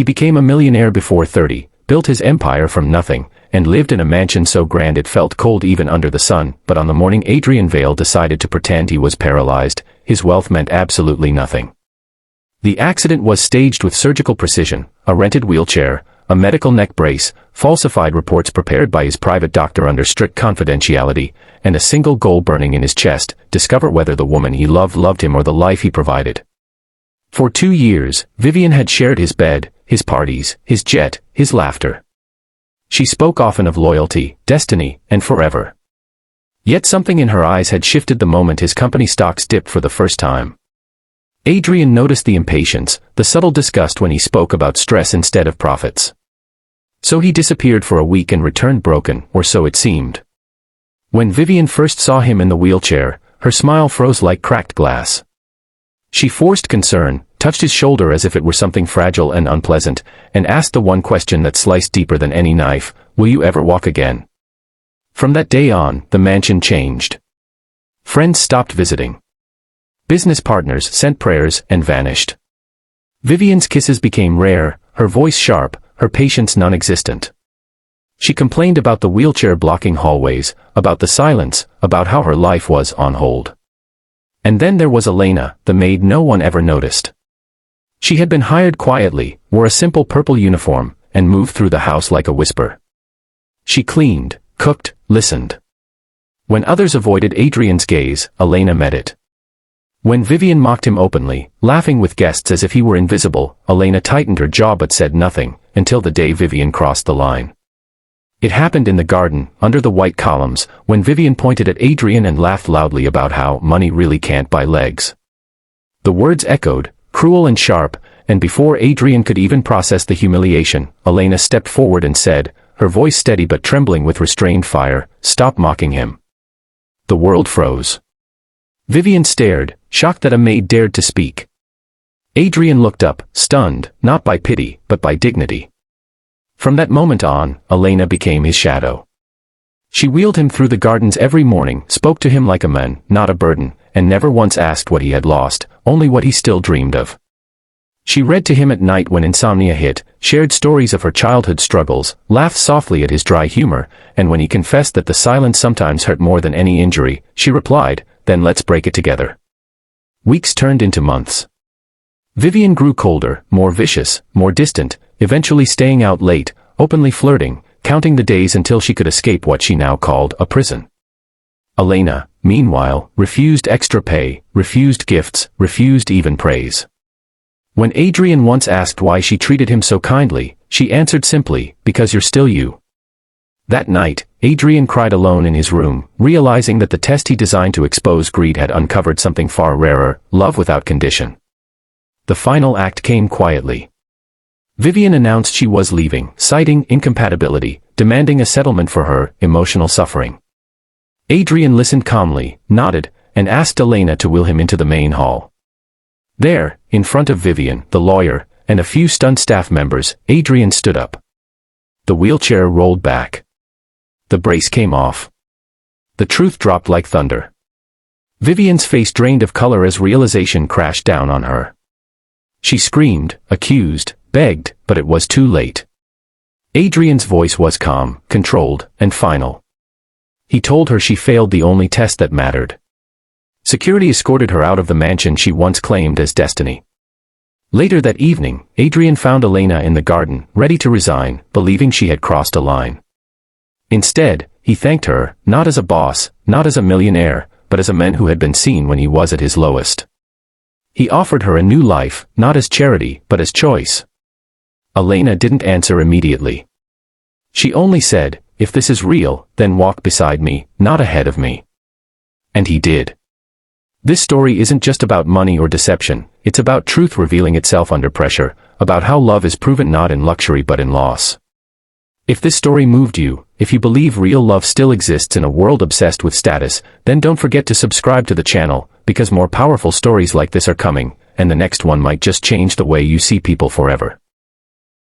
He became a millionaire before 30, built his empire from nothing, and lived in a mansion so grand it felt cold even under the sun. But on the morning Adrian Vale decided to pretend he was paralyzed, his wealth meant absolutely nothing. The accident was staged with surgical precision: a rented wheelchair, a medical neck brace, falsified reports prepared by his private doctor under strict confidentiality, and a single goal burning in his chest: discover whether the woman he loved him or the life he provided. For 2 years, Vivian had shared his bed, his parties, his jet, his laughter. She spoke often of loyalty, destiny, and forever. Yet something in her eyes had shifted the moment his company stocks dipped for the first time. Adrian noticed the impatience, the subtle disgust when he spoke about stress instead of profits. So he disappeared for a week and returned broken, or so it seemed. When Vivian first saw him in the wheelchair, her smile froze like cracked glass. She forced concern, touched his shoulder as if it were something fragile and unpleasant, and asked the one question that sliced deeper than any knife: will you ever walk again? From that day on, the mansion changed. Friends stopped visiting. Business partners sent prayers and vanished. Vivian's kisses became rare, her voice sharp, her patience non-existent. She complained about the wheelchair blocking hallways, about the silence, about how her life was on hold. And then there was Elena, the maid no one ever noticed. She had been hired quietly, wore a simple purple uniform, and moved through the house like a whisper. She cleaned, cooked, listened. When others avoided Adrian's gaze, Elena met it. When Vivian mocked him openly, laughing with guests as if he were invisible, Elena tightened her jaw but said nothing, until the day Vivian crossed the line. It happened in the garden, under the white columns, when Vivian pointed at Adrian and laughed loudly about how money really can't buy legs. The words echoed, cruel and sharp, and before Adrian could even process the humiliation, Elena stepped forward and said, her voice steady but trembling with restrained fire, "Stop mocking him." The world froze. Vivian stared, shocked that a maid dared to speak. Adrian looked up, stunned, not by pity, but by dignity. From that moment on, Elena became his shadow. She wheeled him through the gardens every morning, spoke to him like a man, not a burden, and never once asked what he had lost, only what he still dreamed of. She read to him at night when insomnia hit, shared stories of her childhood struggles, laughed softly at his dry humor, and when he confessed that the silence sometimes hurt more than any injury, she replied, "Then let's break it together." Weeks turned into months. Vivian grew colder, more vicious, more distant, eventually staying out late, openly flirting, counting the days until she could escape what she now called a prison. Elena, meanwhile, refused extra pay, refused gifts, refused even praise. When Adrian once asked why she treated him so kindly, she answered simply, "Because you're still you." That night, Adrian cried alone in his room, realizing that the test he designed to expose greed had uncovered something far rarer: love without condition. The final act came quietly. Vivian announced she was leaving, citing incompatibility, demanding a settlement for her emotional suffering. Adrian listened calmly, nodded, and asked Elena to wheel him into the main hall. There, in front of Vivian, the lawyer, and a few stunned staff members, Adrian stood up. The wheelchair rolled back. The brace came off. The truth dropped like thunder. Vivian's face drained of color as realization crashed down on her. She screamed, accused, begged, but it was too late. Adrian's voice was calm, controlled, and final. He told her she failed the only test that mattered. Security escorted her out of the mansion she once claimed as destiny. Later that evening, Adrian found Elena in the garden, ready to resign, believing she had crossed a line. Instead, he thanked her, not as a boss, not as a millionaire, but as a man who had been seen when he was at his lowest. He offered her a new life, not as charity, but as choice. Elena didn't answer immediately. She only said, "If this is real, then walk beside me, not ahead of me." And he did. This story isn't just about money or deception, it's about truth revealing itself under pressure, about how love is proven not in luxury but in loss. If this story moved you, if you believe real love still exists in a world obsessed with status, then don't forget to subscribe to the channel, because more powerful stories like this are coming, and the next one might just change the way you see people forever.